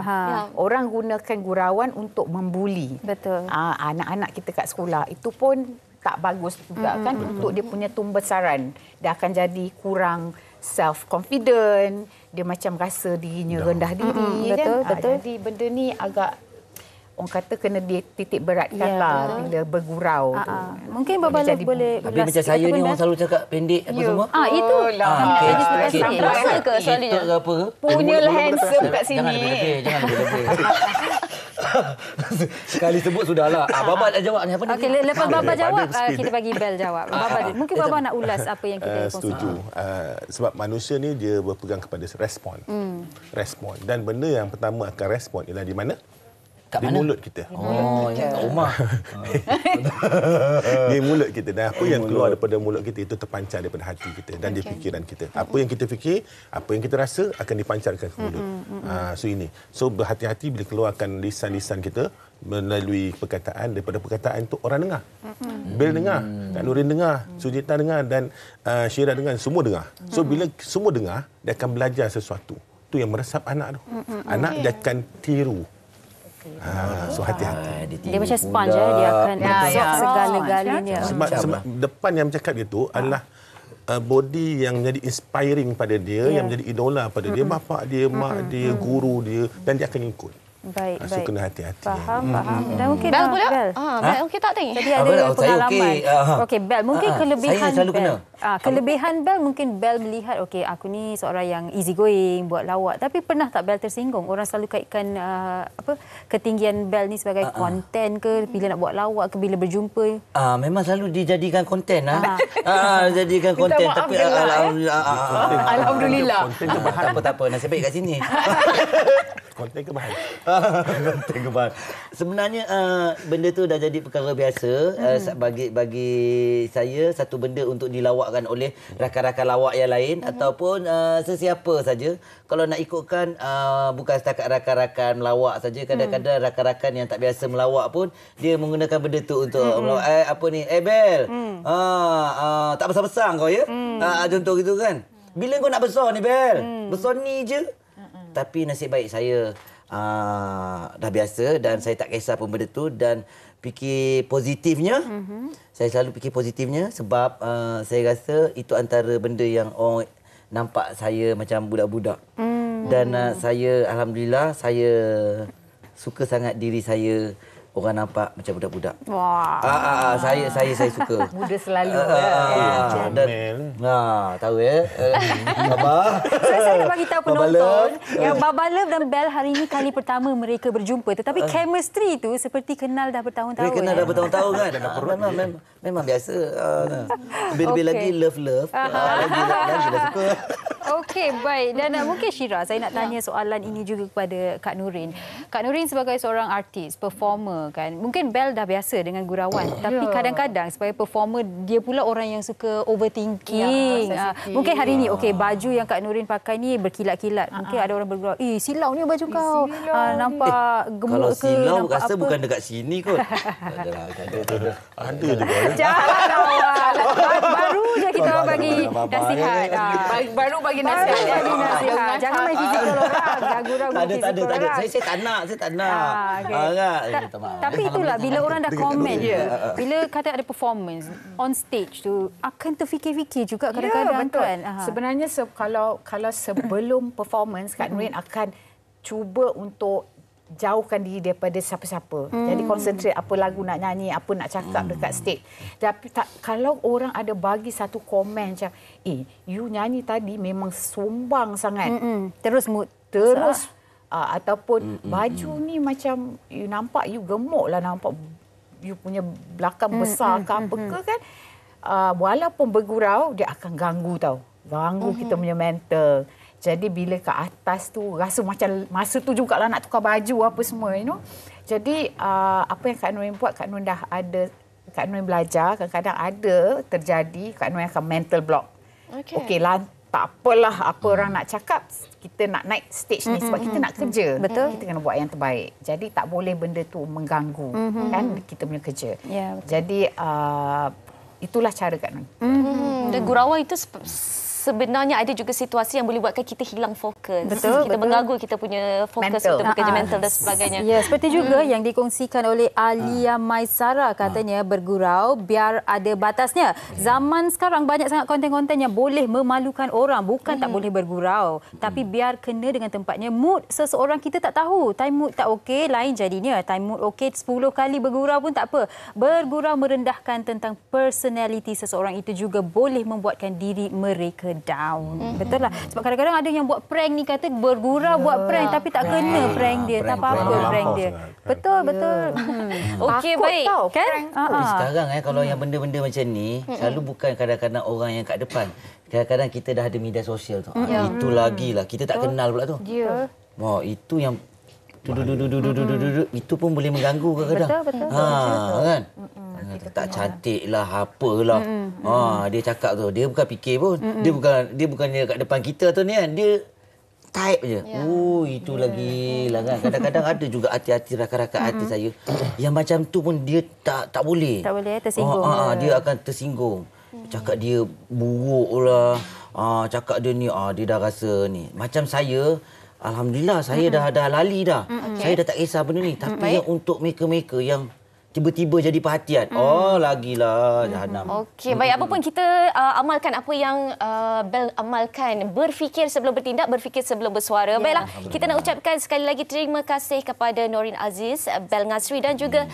Orang gunakan gurauan untuk membuli. Betul. Anak-anak kita kat sekolah itu pun tak bagus juga kan untuk dia punya tumbesaran. Dia akan jadi kurang self-confident, dia macam rasa dirinya rendah diri. Betul. Jadi benda ni agak orang kata kena dititik beratkan lah bila bergurau tu. Mungkin Baba Love boleh tapi macam saya ni orang selalu cakap pendek apa semua. Itu rasa ke soalnya apa punyalah handsome kat sini. Jangan lebih. Sekali sebut sudahlah. Baba nak jawab ni apa ni? Okey, lepas Baba jawab kita bagi Bel jawab. Mungkin Baba nak ulas apa yang kita setuju. Sebab manusia ni dia berpegang kepada respon. Respon, dan benda yang pertama akan respon ialah di mana? Di mulut kita. Rumah. Di mulut kita. Dan apa yang keluar daripada mulut kita itu terpancar daripada hati kita dan di fikiran kita. Apa yang kita fikir, apa yang kita rasa akan dipancarkan ke mulut. So berhati-hati bila keluarkan lisan-lisan kita melalui perkataan. Daripada perkataan itu orang dengar. Bel dengar, Kak Nurin dengar, Sujita dengar dan Syira dengar, semua dengar. So bila semua dengar, dia akan belajar sesuatu. Itu yang meresap anak tu. Anak dia akan tiru. So hati-hati. Dia macam sponge dia akan absorb segala-galanya. Sebab depan yang bercakap itu adalah body yang menjadi inspiring pada dia, yang menjadi idola pada dia, bapa dia, mak dia, guru dia, dan dia akan ikut. Baik. So kena hati-hati. Faham. Dan mungkin Bel pula? Bel okey tak tadi? Tadi ada pengalaman. Okey, Bel mungkin kelebihan Bel. Kelebihan Bel mungkin Bel melihat aku ni seorang yang easy going, buat lawak, tapi pernah tak Bel tersinggung? Orang selalu kaitkan ketinggian Bel ni sebagai konten ke bila nak buat lawak ke bila berjumpa? Memang selalu dijadikan konten jadikan konten tapi alhamdulillah. Konten ke bahan? Tak apa nasib baik kat sini. Konten ke bahan? Konten ke bahan. Sebenarnya benda tu dah jadi perkara biasa bagi saya, satu benda untuk dilawak dibawakan oleh rakan-rakan lawak yang lain ataupun sesiapa saja. Kalau nak ikutkan bukan setakat rakan-rakan melawak saja, kadang-kadang rakan-rakan yang tak biasa melawak pun dia menggunakan benda tu untuk melawak. Apa ni? Bel. Tak besar-besar kau ya. Contoh gitu kan. Bila kau nak besar ni Bel? Besar ni je. Tapi nasib baik saya dah biasa dan saya tak kisah pun benda tu dan fikir positifnya. Saya selalu fikir positifnya sebab saya rasa itu antara benda yang orang nampak saya macam budak-budak. Dan saya alhamdulillah saya suka sangat diri saya orang nampak macam budak-budak. Wah. Saya suka. Muda selalu. Dan tahu ya. Baba. Saya nak bagi tahu penonton yang Baba Love dan Bel hari ini kali pertama mereka berjumpa, tetapi chemistry tu seperti kenal dah bertahun-tahun. Kenal dah bertahun-tahun kan. Memang biasa. Lebih-lebih lagi love. Lagi suka. Okey, baik. Dan mungkin Syira, saya nak tanya soalan ini juga kepada Kak Nurin. Kak Nurin sebagai seorang artis, performer kan. Mungkin Bel dah biasa dengan gurauan, tapi kadang-kadang sebagai performer dia pula orang yang suka overthinking. Mungkin hari ini baju yang Kak Nurin pakai ni berkilat-kilat. Mungkin ada orang bergurau, silau ni baju kau. Nampak gemuk kalau ke? Kalau silau nampak rasa apa? bukan dekat sini kot. Ada juga. Jangan awak. Baru je kita orang bagi nasihat. Baru bagi nasihat. Jangan main fizikal orang. Ganggu-ganggu fizikal orang. Saya tak nak. Tapi itulah bila orang dah komen bila kata ada performance on stage tu akan terfikir-fikir juga kadang-kadang kan. Sebenarnya kalau sebelum performance Kak Nurin akan cuba untuk jauhkan diri daripada siapa-siapa. Jadi konsentrate apa lagu nak nyanyi, apa nak cakap dekat stage. Tapi kalau orang ada bagi satu komen macam, you nyanyi tadi memang sombang sangat. Terus mood. Ataupun baju ni macam you nampak you gemuk lah, nampak you punya belakang besar ke apa ke kan. Walaupun bergurau dia akan ganggu ganggu kita punya mental. Jadi bila ke atas tu rasa macam masa tu jugalah nak tukar baju apa semua Jadi apa yang Kak Nurin buat, Kak Nurin dah ada, Kak Nurin belajar kadang-kadang ada terjadi Kak Nurin akan mental block. Okey tak apalah apa orang nak cakap, kita nak naik stage ni sebab kita nak kerja. Betul. Kita kena buat yang terbaik. Jadi tak boleh benda tu mengganggu kan kita punya kerja. Jadi itulah cara Kak Nurin. Dan gurauan itu sebenarnya ada juga situasi yang boleh buatkan kita hilang fokus. Kita mengganggu kita punya fokus untuk bekerja mental dan sebagainya. Ya, seperti juga yang dikongsikan oleh Alia Maisara, katanya bergurau biar ada batasnya. Zaman sekarang banyak sangat konten-konten yang boleh memalukan orang. Bukan tak boleh bergurau, tapi biar kena dengan tempatnya. Mood seseorang kita tak tahu. Time mood tak okey, lain jadinya. Time mood okey, 10 kali bergurau pun tak apa. Bergurau merendahkan tentang personality seseorang itu juga boleh membuatkan diri mereka down. Betul lah. Sebab kadang-kadang ada yang buat prank ni kata bergurau buat prank tapi tak kena prank dia. Tak apa-apa prank dia. Betul. Okey, baik. Kan? Sekarang kalau yang benda-benda macam ni selalu bukan kadang-kadang orang yang kat depan. Kadang-kadang kita dah ada media sosial tu. Itu lagilah. Kita tak kenal pula tu. Itu yang itu pun boleh mengganggu kadang-kadang. Betul. Kan? Tak cantik lah, apalah. Dia cakap tu, dia bukan fikir pun. Dia bukan kat depan kita tu ni kan. Dia type je. Itu lagi lah kan. Kadang-kadang ada juga hati-hati rakan-rakan artis saya yang macam tu pun dia tak boleh. Tak boleh, tersinggung. Dia akan tersinggung. Cakap dia buruk lah. Cakap dia ni, dia dah rasa ni. Macam saya, alhamdulillah saya dah lali dah. Saya dah tak kisah benda ni. Tapi yang untuk mereka-mereka yang tiba-tiba jadi perhatian. Lagilah jahanam. Okey, baik. Apa pun kita amalkan apa yang Bel amalkan. Berfikir sebelum bertindak, berfikir sebelum bersuara. Baiklah, kita nak ucapkan sekali lagi terima kasih kepada Norin Aziz, Bel Ngasri dan juga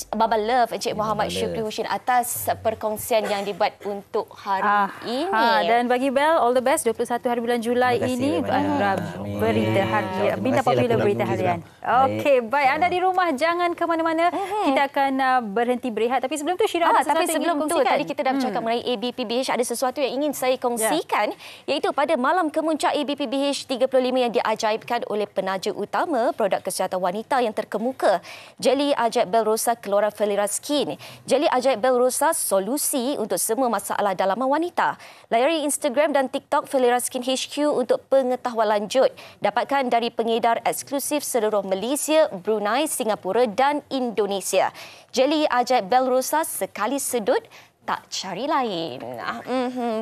Baba Love, Encik Muhammad Syukri Husin atas perkongsian yang dibuat untuk hari ini. Dan bagi Bel, all the best 21 hari bulan Julai ini untuk anugerah berita harian. Bintang Popular Berita Harian. Okey, baik. Anda di rumah jangan ke mana-mana. Kita akan berhenti berehat. Tapi sebelum tu Syirah ada sesuatu tapi sebelum tu tadi kita dah bercakap mengenai ABPBH, ada sesuatu yang ingin saya kongsikan iaitu pada malam kemuncak ABPBH 35 yang diajaibkan oleh penaja utama produk kesihatan wanita yang terkemuka, Jelly Ajaib Bel Rosa keluaran Felira Skin. Jelly Ajaib Bel Rosa solusi untuk semua masalah dalaman wanita. Layari Instagram dan TikTok Felira Skin HQ untuk pengetahuan lanjut. Dapatkan dari pengedar eksklusif seluruh Malaysia, Brunei, Singapura dan Indonesia. Jelly Ajaib Bel Rosa sekali sedut tak cari lain.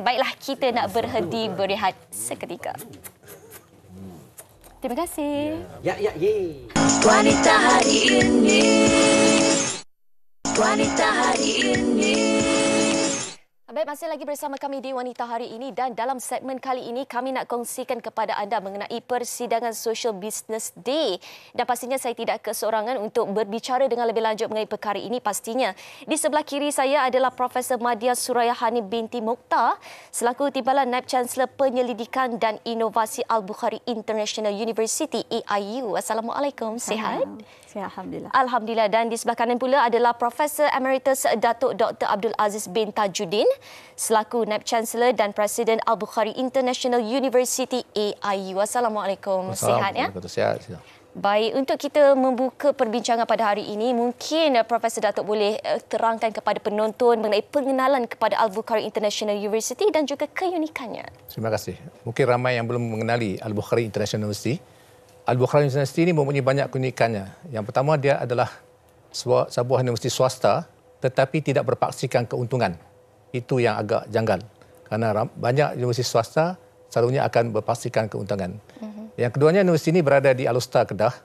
Baiklah, kita nak berhenti berehat seketika. Terima kasih. Ya. Wanita hari ini. Wanita hari ini. Baik, masih lagi bersama kami di Wanita Hari ini dan dalam segmen kali ini kami nak kongsikan kepada anda mengenai persidangan Social Business Day. Dan pastinya saya tidak keseorangan untuk berbicara dengan lebih lanjut mengenai perkara ini pastinya. Di sebelah kiri saya adalah Profesor Madya Surayahani binti Mokhtar selaku Timbalan Naib Chancellor Penyelidikan dan Inovasi Al-Bukhari International University AIU. Assalamualaikum, sihat? Sihat, Alhamdulillah. Alhamdulillah. Dan di sebelah kanan pula adalah Profesor Emeritus Datuk Dr. Abdul Aziz bin Tajuddin selaku Naib Chancellor dan Presiden Al-Bukhari International University AIU. Assalamualaikum. Sihat ya? Sihat. Baik, untuk kita membuka perbincangan pada hari ini, mungkin Profesor Datuk boleh terangkan kepada penonton mengenai pengenalan kepada Al-Bukhari International University dan juga keunikannya. Terima kasih. Mungkin ramai yang belum mengenali Al-Bukhari International University. Al-Bukhari University ini mempunyai banyak keunikannya. Yang pertama, dia adalah sebuah universiti swasta tetapi tidak berpaksikan keuntungan. Itu yang agak janggal. Kerana banyak universiti swasta selalunya akan berpaksikan keuntungan. Yang keduanya, universiti ini berada di Alustar, Kedah.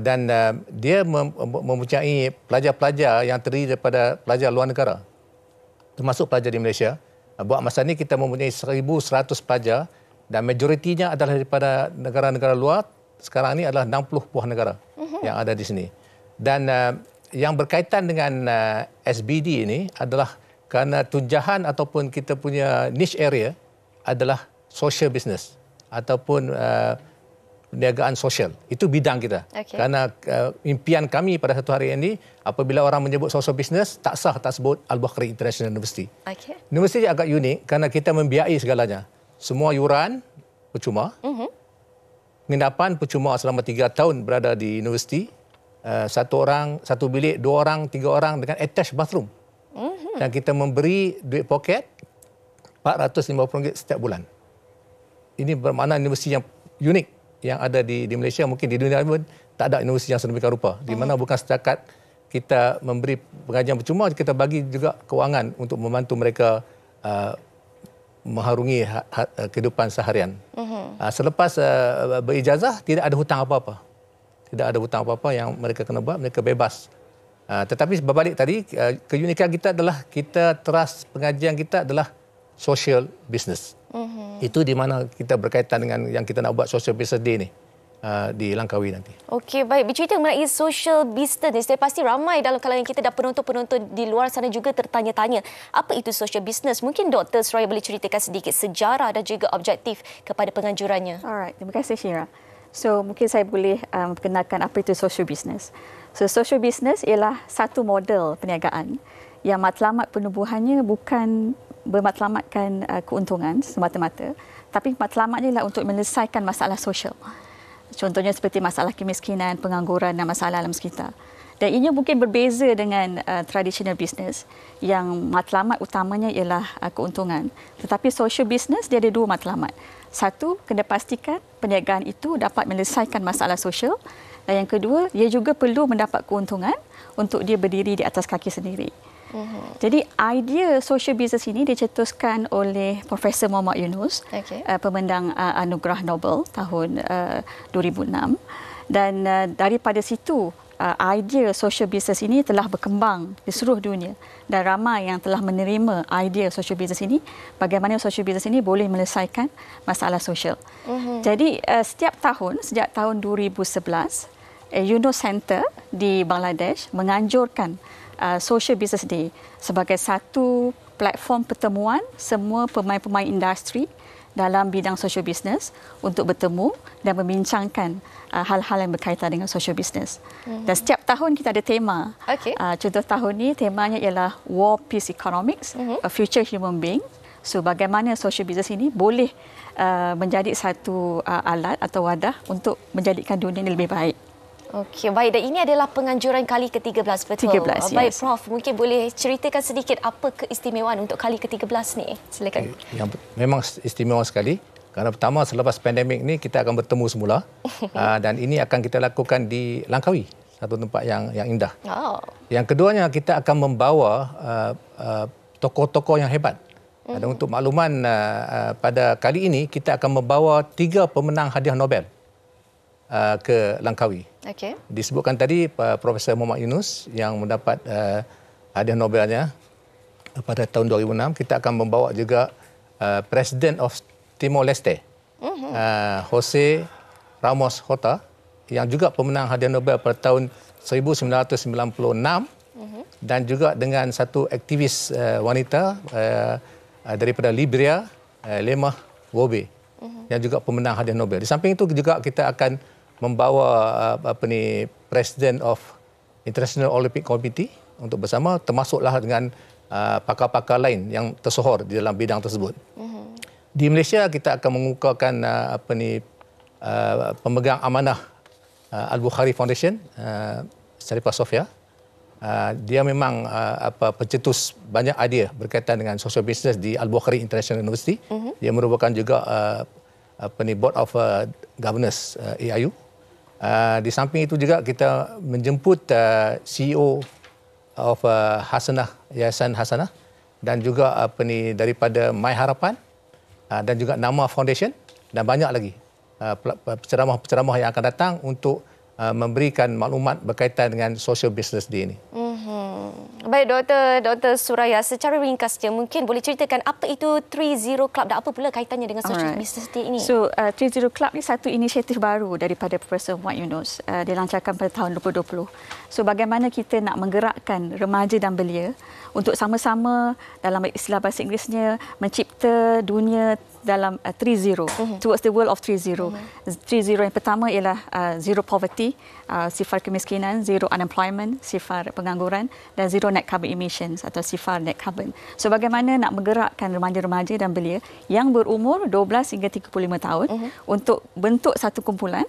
Dan dia mempunyai pelajar-pelajar yang terdiri daripada pelajar luar negara. Termasuk pelajar di Malaysia. Buat masa ini kita mempunyai 1,100 pelajar dan majoritinya adalah daripada negara-negara luar. Sekarang ini adalah 60 buah negara yang ada di sini. Dan yang berkaitan dengan SBD ini adalah kerana tunjahan ataupun kita punya niche area adalah social business ataupun perniagaan sosial. Itu bidang kita. Okay. Kerana impian kami pada satu hari ini, apabila orang menyebut social business, tak sah tak sebut Al-Bukhari International University. Okay. Universiti agak unik kerana kita membiayai segalanya. Semua yuran percuma. Penginapan percuma selama 3 tahun berada di universiti. Satu orang, satu bilik, 2 orang, 3 orang dengan attached bathroom. Dan kita memberi duit poket RM450 setiap bulan. Ini bermakna universiti yang unik yang ada di Malaysia. Mungkin di dunia pun tak ada universiti yang sedemikian rupa. Di mana bukan setakat kita memberi pengajian percuma, kita bagi juga kewangan untuk membantu mereka mengharungi kehidupan seharian. Selepas berijazah, tidak ada hutang apa-apa. Tidak ada hutang apa-apa yang mereka kena buat, mereka bebas. Tetapi berbalik tadi, keunikan kita adalah pengajian kita adalah social business. Itu di mana kita berkaitan dengan yang kita nak buat Social Business Day ni. Di Langkawi nanti. Okey, baik. Bercerita mengenai social business, saya pasti ramai dalam kalangan kita dan penonton-penonton di luar sana juga tertanya-tanya, apa itu social business? Mungkin Dr. Suraya boleh ceritakan sedikit sejarah dan juga objektif kepada penganjurannya. Alright, terima kasih Syirah. So, mungkin saya boleh perkenalkan apa itu social business. So, social business ialah satu model perniagaan yang matlamat penubuhannya bukan bermatlamatkan keuntungan semata-mata, tapi matlamatnya ialah untuk menyelesaikan masalah sosial. Contohnya seperti masalah kemiskinan, pengangguran dan masalah alam sekitar. Dan ini mungkin berbeza dengan traditional business yang matlamat utamanya ialah keuntungan. Tetapi social business dia ada 2 matlamat. Satu, kena pastikan perniagaan itu dapat menyelesaikan masalah sosial. Dan yang kedua, dia juga perlu mendapat keuntungan untuk dia berdiri di atas kaki sendiri. Jadi idea social business ini dicetuskan oleh Profesor Muhammad Yunus, pemandang anugerah Nobel tahun 2006, dan daripada situ idea social business ini telah berkembang di seluruh dunia dan ramai yang telah menerima idea social business ini, bagaimana social business ini boleh menyelesaikan masalah sosial. Jadi setiap tahun sejak tahun 2011 Yunus Center di Bangladesh menganjurkan Social Business Day sebagai satu platform pertemuan semua pemain-pemain industri dalam bidang social business untuk bertemu dan membincangkan hal-hal yang berkaitan dengan social business. Dan setiap tahun kita ada tema. Contoh tahun ni temanya ialah War, Peace, Economics, a Future Human Being. So bagaimana social business ini boleh menjadi satu alat atau wadah untuk menjadikan dunia ini lebih baik. Okey, baik. Dan ini adalah penganjuran kali ke-13, betul? 13, baik, yes. Prof, mungkin boleh ceritakan sedikit apa keistimewaan untuk kali ke-13 ni? Silakan. Yang memang istimewa sekali. Kerana pertama, selepas pandemik ni kita akan bertemu semula. Dan ini akan kita lakukan di Langkawi, satu tempat yang indah. Yang keduanya, kita akan membawa tokoh-tokoh yang hebat. Dan untuk makluman, pada kali ini kita akan membawa 3 pemenang hadiah Nobel ke Langkawi. Disebutkan tadi Profesor Muhammad Yunus yang mendapat hadiah Nobelnya pada tahun 2006. Kita akan membawa juga Presiden of Timor Leste, Jose Ramos Horta, yang juga pemenang hadiah Nobel pada tahun 1996, dan juga dengan satu aktivis wanita daripada Liberia, Lemah Wobe, yang juga pemenang hadiah Nobel. Di samping itu juga kita akan membawa President of International Olympic Committee untuk bersama, termasuklah dengan pakar-pakar lain yang tersohor di dalam bidang tersebut. Di Malaysia kita akan mengukuhkan pemegang amanah Al-Bukhari Foundation, Sharifah Sofia. Dia memang pencetus banyak idea berkaitan dengan social business di Al-Bukhari International University. Dia merupakan juga Board of Governors AIU. Di samping itu juga kita menjemput CEO of Hasanah, Yayasan Hasanah, dan juga daripada My Harapan, dan juga Nama Foundation, dan banyak lagi penceramah-penceramah yang akan datang untuk memberikan maklumat berkaitan dengan social business di ini. Baik, Dr. Suraya, secara ringkasnya mungkin boleh ceritakan apa itu 30 Club dan apa pula kaitannya dengan social business ini? So, 30 Club ni satu inisiatif baru daripada Profesor Muhammad Yunus. Dilancarkan pada tahun 2020. So, bagaimana kita nak menggerakkan remaja dan belia untuk sama-sama, dalam istilah bahasa Inggerisnya, mencipta dunia dalam 30, towards the world of 30. 30 yang pertama ialah zero poverty, sifar kemiskinan, zero unemployment, sifar pengangguran, dan zero net carbon emissions atau sifar net carbon. So bagaimana nak menggerakkan remaja-remaja dan belia yang berumur 12 hingga 35 tahun untuk bentuk satu kumpulan,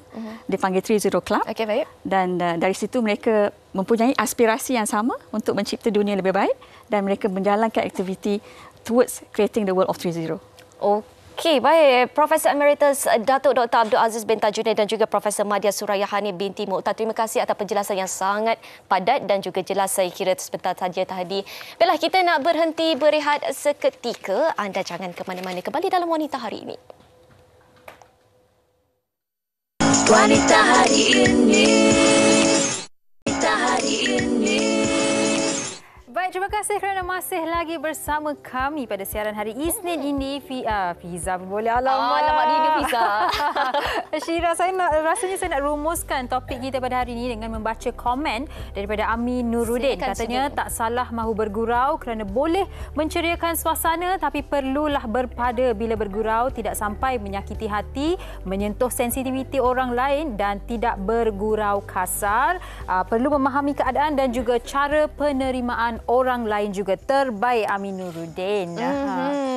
dipanggil 30 Club. Baik. Dan dari situ mereka mempunyai aspirasi yang sama untuk mencipta dunia lebih baik dan mereka menjalankan aktiviti towards creating the world of 30. Okey, baik. Profesor Emeritus Datuk Dr. Abdul Aziz bin Tajuddin dan juga Profesor Madya Surayahani binti Mukhtar. Terima kasih atas penjelasan yang sangat padat dan juga jelas, saya kira sebentar saja tadi. Baiklah, kita nak berhenti berehat seketika. Anda jangan ke mana-mana. Kembali dalam Wanita Hari Ini. Wanita Hari Ini. Wanita Hari Ini. Baik, terima kasih kerana masih lagi bersama kami pada siaran hari Isnin ini. Fiza pun boleh. Alamak dia Fiza. Syira, rasanya saya nak rumuskan topik kita pada hari ini dengan membaca komen daripada Ami Nuruddin. Katanya tak salah mahu bergurau kerana boleh menceriakan suasana, tapi perlulah berpada bila bergurau tidak sampai menyakiti hati, menyentuh sensitiviti orang lain dan tidak bergurau kasar. Perlu memahami keadaan dan juga cara penerimaan orang lain juga. Terbaik, Amin Nuruddin.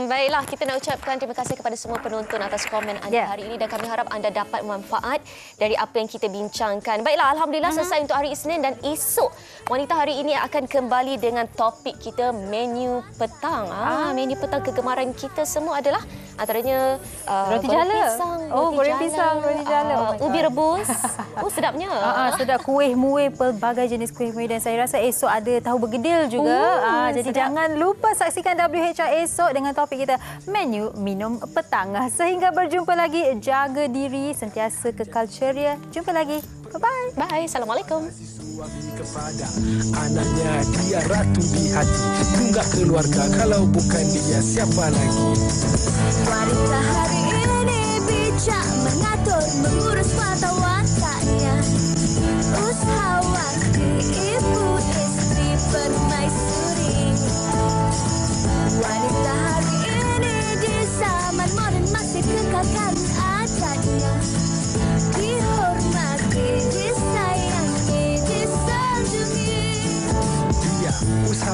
Baiklah, kita nak ucapkan terima kasih kepada semua penonton atas komen anda hari ini dan kami harap anda dapat manfaat dari apa yang kita bincangkan. Baiklah, Alhamdulillah selesai untuk hari Isnin dan esok Wanita Hari Ini akan kembali dengan topik kita menu petang. Menu petang kegemaran kita semua adalah antaranya roti jala. Goreng pisang, roti jala. Ubi rebus. Sedapnya. Sedap, kuih muih, pelbagai jenis kuih muih, dan saya rasa esok ada tahu bergedil juga. Jadi jangan lupa saksikan WHR esok dengan topik kita menu minum petang. Sehingga berjumpa lagi, jaga diri, sentiasa kekal ceria. Jumpa lagi. Bye-bye. Bye. Assalamualaikum. Suami kepada anaknya, dia ratu di hati. Tunggak keluarga, kalau bukan dia siapa lagi? Wanita hari ini bijak mengatur, mengurus mata wataknya. Usahawan ibu istri permaisuri. Wanita hari ini di zaman moden masih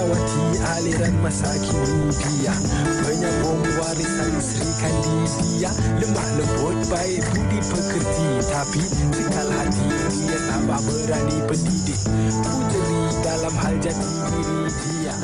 Sukawati aliran masa kini dia penyambung warisan Sri Kandidia. Lemah lembut baik budi pekerti, tapi sekal hati dia tambah berani pendidik. Puteri dalam hal jati diri dia.